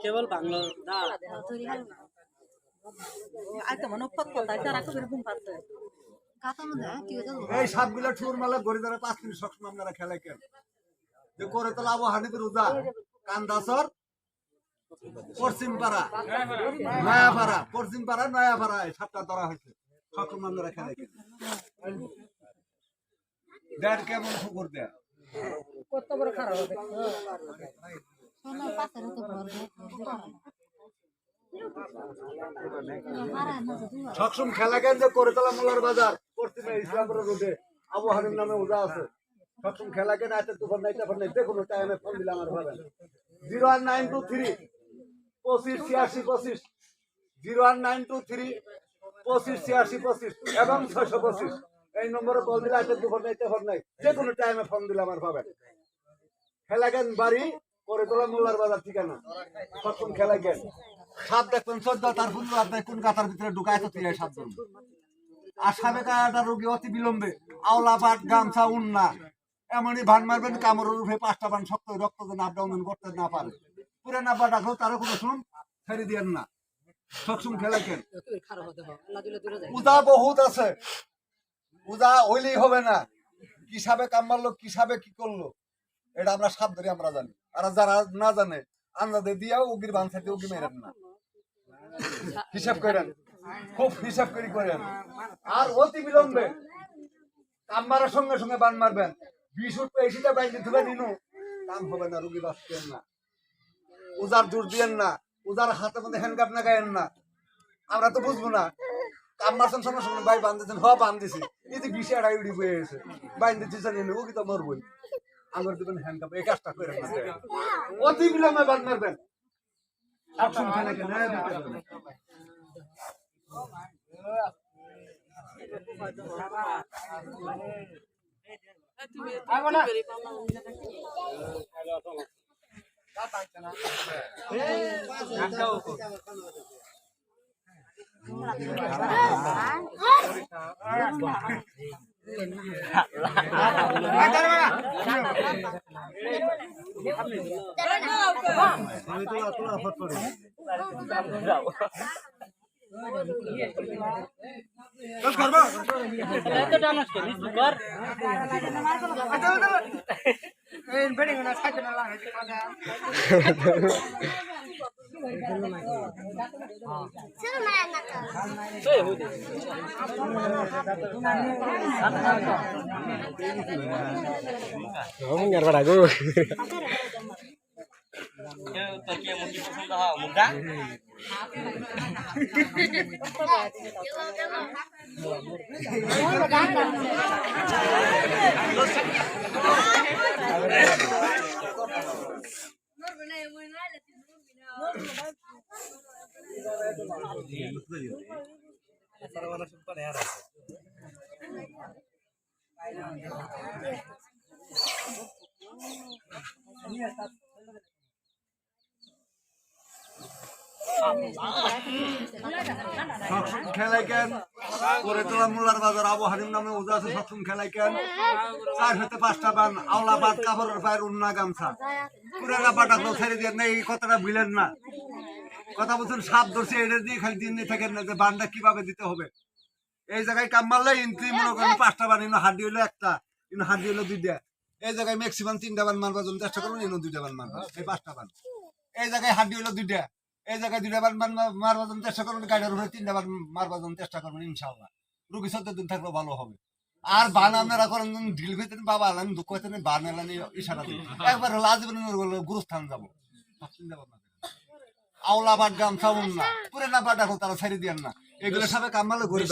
কেবল বাংলা এই সাপগুলো ঠুর মালা গড়ি ধরে 5 মিনিট সবসময় আপনারা খেলায় কেন যে করে তো লাভ হানিতে রোজা কান্দাসর পশ্চিমপাড়া নয়াপাড়া পশ্চিমপাড়া নয়াপাড়া এই সাপটা ধরা হয়েছে সবসময় আপনারা খেলায় কেন দেড় কেমন খবর দেয় কত বড় খারাপ হবে সবসময় খেলা কেন যে করে তোলা মোল্লার বাজার পশ্চিমে ইসলামপুর রোডে আবু হানিম নামে ওজা আছে সবসময় খেলা কেন আছে তুফান নাই তখন নাই যে কোনো টাইমে ফোন দিলে আমার পাবেন 01923 25 86 01923 25 86 25 এবং 625 এই নম্বরে কল দিলে আছে তুফান নাই তখন নাই যে কোনো টাইমে ফোন দিলে আমার পাবেন খেলা কেন বাড়ি করে তোলা মোল্লার বাজার ঠিকানা সবসময় খেলা কেন সাপ দেখবেন 14 তার ফুল আপনার কোন কাতার ভিতরে ঢুকায় তো 3 জন আর সাপে কাটা রোগী অতি বিলম্বে আওলা পাট গামছা উন্না এমনই ভান মারবেন কামড়ের রূপে 5টা বান শক্ত রক্ত যেন আপ ডাউন করতে না পারে পুরে না পা ডাকলেও তারও কোনো শুন ছেড়ে দিয়েন না সবসময় খেলা কেন উদা বহুত আছে উদা হইলেই হবে না কি সাপে কাম মারলো কি সাপে কি করলো এটা আমরা সাপ ধরে আমরা জানি আর যারা না জানে আন্দাজে দিয়াও উগির বান সাথে উগি মেরেন না হিসাব করেন খুব হিসাব করেন আর অতি বিলম্বে কাম মারার সঙ্গে সঙ্গে বান মারবেন 20 উঠবে এসিটা বাইরে ধুবে নিনু কাম হবে না রুগী বাঁচতেন না উজার জোর দিয়েন না উজার হাতের মধ্যে হ্যান্ডকাপ না গায়েন না আমরা তো বুঝবো না কাম মারছেন সঙ্গে সঙ্গে ভাই বান্ধিয়েছেন বান্ধিছি এই যে 20 আড়াই উড়ি বয়ে গেছে বাইন্দে দিচ্ছেন ও কি তো মরবই আমার দিবেন হ্যান্ডকাপ এই কাজটা করেন না অতি বিলম্বে বান মারবেন সবসময় খেলা কেন সবসময় খেলাই কেন করে তোলা মোল্লার বাজার আবু হানিম নামে ওজা আছে সবসময় খেলাই কেন 4 হতে 5টা বান আওলা বাদ কাপড়ের পায়ের উন্না গামছা পুরানা পাটাকলো ছেড়ে দিয়ে না এই কথাটা ভুলেন না কথা বলছেন সাপ ধরছে এটা দিয়ে খালি দিন নিয়ে থাকেন না যে বানটা কিভাবে দিতে হবে এই জায়গায় কাম মারলে ইন্ট্রি মনে করেন 5টা বান ইনো হাড্ডি হলো একটা ইনো হাড্ডি হলো 2টা এই জায়গায় ম্যাক্সিমাম 3টা বান মারবার জন্য চেষ্টা করুন ইনো 2টা বান মারবা এই 5টা বান এই জায়গায় হাড্ডি হলো 2টা এই জায়গায় 2টা বান মারবার জন্য চেষ্টা করুন গাড়ির উপরে 3টা বান মারবার জন্য চেষ্টা করবেন ইনশাআল্লাহ রোগী 14 দিন থাকলেও ভালো হবে আর বান আপনারা করেন ঢিল হইতেন বাবা আলাম দুঃখ হইতেন বান এলানি ইশারা দিন একবার হলো আজীবন গুরুস্থান যাবো আওলা বাট গামছা উন্না পুরে না বাটা তারা ছেড়ে দিয়েন না এগুলো সবাই কামালে ঘুরে